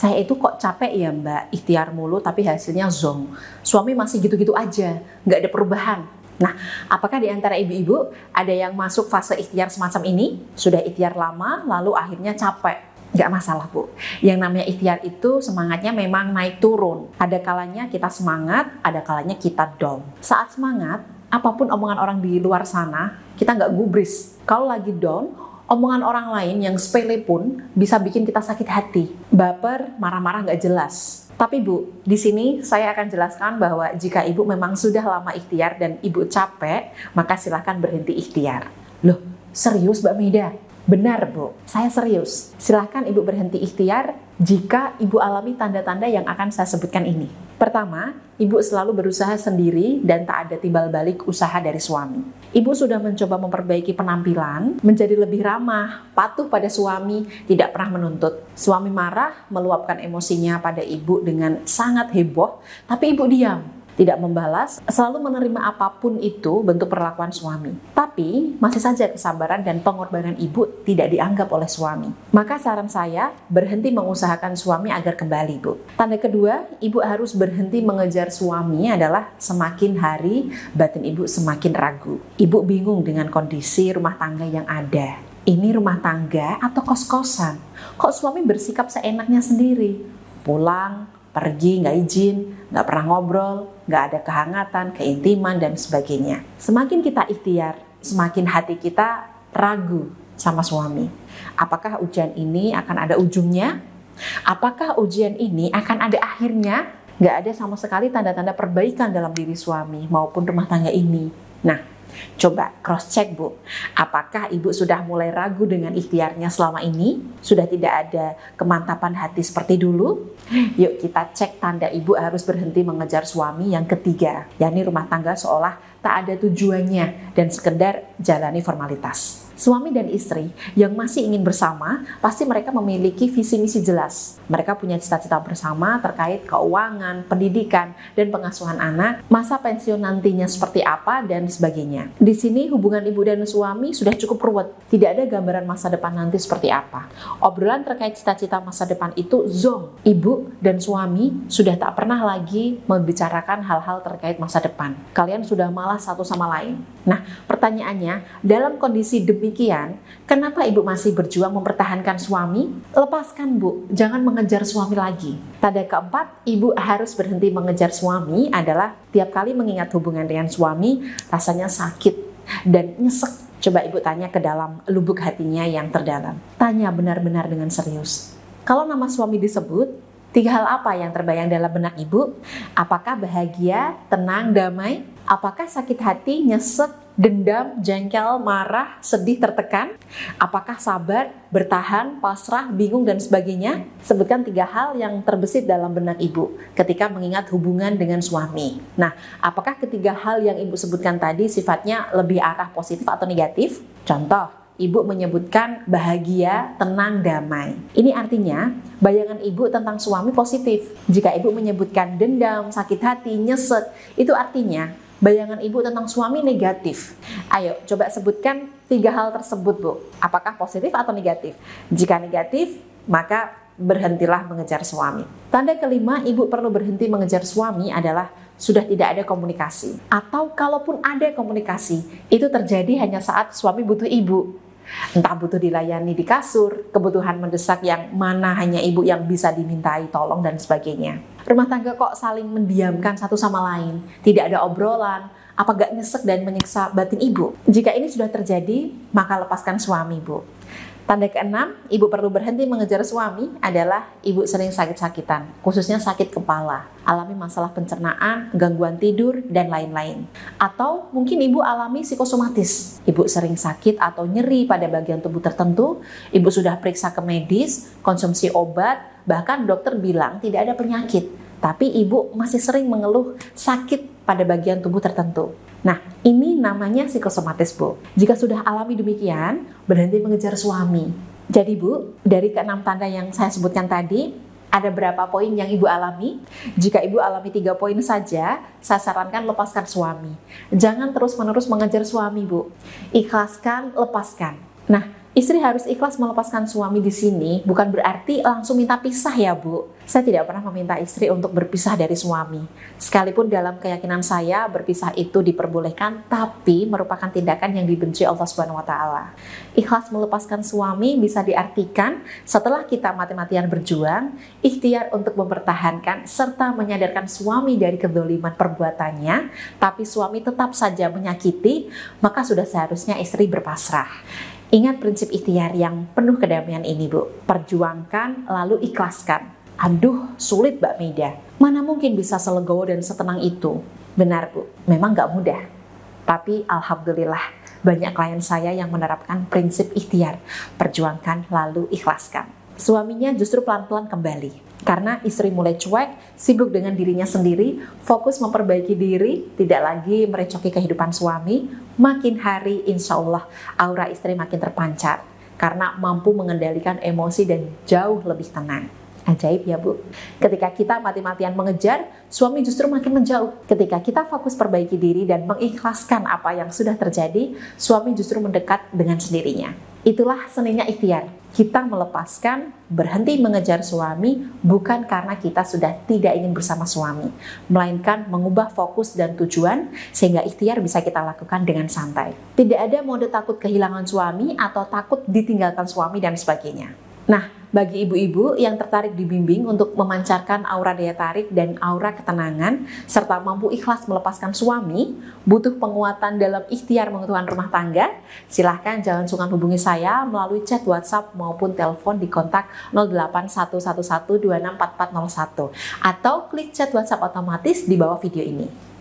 Saya itu kok capek ya Mbak, ikhtiar mulu tapi hasilnya zonk. Suami masih gitu-gitu aja, nggak ada perubahan. Nah, apakah di antara ibu-ibu ada yang masuk fase ikhtiar semacam ini? Sudah ikhtiar lama, lalu akhirnya capek. Nggak masalah Bu, yang namanya ikhtiar itu semangatnya memang naik turun. Ada kalanya kita semangat, ada kalanya kita down. Saat semangat, apapun omongan orang di luar sana, kita nggak gubris. Kalau lagi down, omongan orang lain yang sepele pun bisa bikin kita sakit hati. Baper, marah-marah nggak jelas. Tapi Bu, di sini saya akan jelaskan bahwa jika Ibu memang sudah lama ikhtiar dan Ibu capek, maka silahkan berhenti ikhtiar. Loh, serius Mbak Meda? Benar Bu, saya serius. Silahkan Ibu berhenti ikhtiar jika Ibu alami tanda-tanda yang akan saya sebutkan ini. Pertama, Ibu selalu berusaha sendiri dan tak ada timbal balik usaha dari suami. Ibu sudah mencoba memperbaiki penampilan, menjadi lebih ramah, patuh pada suami, tidak pernah menuntut. Suami marah, meluapkan emosinya pada Ibu dengan sangat heboh, tapi Ibu diam. Tidak membalas, selalu menerima apapun itu bentuk perlakuan suami. Tapi masih saja kesabaran dan pengorbanan Ibu tidak dianggap oleh suami. Maka saran saya, berhenti mengusahakan suami agar kembali Bu. Tanda kedua, Ibu harus berhenti mengejar suami adalah semakin hari batin Ibu semakin ragu. Ibu bingung dengan kondisi rumah tangga yang ada. Ini rumah tangga atau kos-kosan? Kok suami bersikap seenaknya sendiri? Pulang, pergi, nggak izin, nggak pernah ngobrol, nggak ada kehangatan, keintiman, dan sebagainya. Semakin kita ikhtiar, semakin hati kita ragu sama suami. Apakah ujian ini akan ada ujungnya? Apakah ujian ini akan ada akhirnya? Nggak ada sama sekali tanda-tanda perbaikan dalam diri suami maupun rumah tangga ini. Nah, coba cross check Bu, apakah Ibu sudah mulai ragu dengan ikhtiarnya selama ini? Sudah tidak ada kemantapan hati seperti dulu? Yuk kita cek tanda Ibu harus berhenti mengejar suami yang ketiga, yakni rumah tangga seolah tak ada tujuannya dan sekedar jalani formalitas. Suami dan istri yang masih ingin bersama, pasti mereka memiliki visi misi jelas. Mereka punya cita-cita bersama terkait keuangan, pendidikan, dan pengasuhan anak, masa pensiun nantinya seperti apa, dan sebagainya. Di sini hubungan ibu dan suami sudah cukup ruwet. Tidak ada gambaran masa depan nanti seperti apa. Obrolan terkait cita-cita masa depan itu zonk. Ibu dan suami sudah tak pernah lagi membicarakan hal-hal terkait masa depan. Kalian sudah malas satu sama lain. Nah, pertanyaannya, dalam kondisi demikian, kenapa Ibu masih berjuang mempertahankan suami? Lepaskan Bu, jangan mengejar suami lagi. Tanda keempat, Ibu harus berhenti mengejar suami adalah tiap kali mengingat hubungan dengan suami, rasanya sakit dan nyesek. Coba Ibu tanya ke dalam lubuk hatinya yang terdalam. Tanya benar-benar dengan serius. Kalau nama suami disebut, 3 hal apa yang terbayang dalam benak Ibu? Apakah bahagia, tenang, damai? Apakah sakit hati, nyesek, dendam, jengkel, marah, sedih, tertekan? Apakah sabar, bertahan, pasrah, bingung, dan sebagainya? Sebutkan 3 hal yang terbesit dalam benak Ibu ketika mengingat hubungan dengan suami. Nah, apakah ketiga hal yang Ibu sebutkan tadi sifatnya lebih arah positif atau negatif? Contoh, Ibu menyebutkan bahagia, tenang, damai. Ini artinya bayangan Ibu tentang suami positif. Jika Ibu menyebutkan dendam, sakit hati, nyesek, itu artinya bayangan Ibu tentang suami negatif. Ayo, coba sebutkan 3 hal tersebut, Bu. Apakah positif atau negatif? Jika negatif, maka berhentilah mengejar suami. Tanda kelima, Ibu perlu berhenti mengejar suami adalah sudah tidak ada komunikasi. Atau kalaupun ada komunikasi, itu terjadi hanya saat suami butuh Ibu. Entah butuh dilayani di kasur, kebutuhan mendesak yang mana hanya Ibu yang bisa dimintai tolong, dan sebagainya. Rumah tangga kok saling mendiamkan satu sama lain, tidak ada obrolan, apa gak nyesek dan menyiksa batin Ibu? Jika ini sudah terjadi, maka lepaskan suami Bu. Tanda keenam, Ibu perlu berhenti mengejar suami adalah Ibu sering sakit-sakitan, khususnya sakit kepala, alami masalah pencernaan, gangguan tidur, dan lain-lain. Atau mungkin Ibu alami psikosomatis, Ibu sering sakit atau nyeri pada bagian tubuh tertentu, Ibu sudah periksa ke medis, konsumsi obat, bahkan dokter bilang tidak ada penyakit, tapi Ibu masih sering mengeluh sakit pada bagian tubuh tertentu. Nah, ini namanya psikosomatis Bu. Jika sudah alami demikian, berhenti mengejar suami. Jadi Bu, dari ke-6 tanda yang saya sebutkan tadi, ada berapa poin yang Ibu alami? Jika Ibu alami 3 poin saja, saya sarankan lepaskan suami. Jangan terus-menerus mengejar suami Bu. Ikhlaskan, lepaskan. Nah, Istri harus ikhlas melepaskan suami di sini bukan berarti langsung minta pisah ya Bu. Saya tidak pernah meminta istri untuk berpisah dari suami. Sekalipun dalam keyakinan saya berpisah itu diperbolehkan, tapi merupakan tindakan yang dibenci Allah Subhanahu wa taala. Ikhlas melepaskan suami bisa diartikan setelah kita mati-matian berjuang, ikhtiar untuk mempertahankan serta menyadarkan suami dari kedzaliman perbuatannya, tapi suami tetap saja menyakiti, maka sudah seharusnya istri berpasrah. Ingat prinsip ikhtiar yang penuh kedamaian ini Bu. Perjuangkan lalu ikhlaskan. Aduh, sulit Mbak Maida. Mana mungkin bisa selegowo dan setenang itu? Benar Bu, memang gak mudah. Tapi alhamdulillah banyak klien saya yang menerapkan prinsip ikhtiar. Perjuangkan lalu ikhlaskan. Suaminya justru pelan-pelan kembali. Karena istri mulai cuek, sibuk dengan dirinya sendiri, fokus memperbaiki diri, tidak lagi merecoki kehidupan suami. Makin hari insya Allah aura istri makin terpancar karena mampu mengendalikan emosi dan jauh lebih tenang. Ajaib ya Bu. Ketika kita mati-matian mengejar, suami justru makin menjauh. Ketika kita fokus perbaiki diri dan mengikhlaskan apa yang sudah terjadi, suami justru mendekat dengan sendirinya. Itulah seninya ikhtiar. Kita melepaskan, berhenti mengejar suami bukan karena kita sudah tidak ingin bersama suami, melainkan mengubah fokus dan tujuan sehingga ikhtiar bisa kita lakukan dengan santai. Tidak ada mode takut kehilangan suami atau takut ditinggalkan suami dan sebagainya. Nah, bagi ibu-ibu yang tertarik dibimbing untuk memancarkan aura daya tarik dan aura ketenangan, serta mampu ikhlas melepaskan suami, butuh penguatan dalam ikhtiar mengutuhkan rumah tangga, silahkan jangan sungkan hubungi saya melalui chat WhatsApp maupun telepon di kontak 08111264401 atau klik chat WhatsApp otomatis di bawah video ini.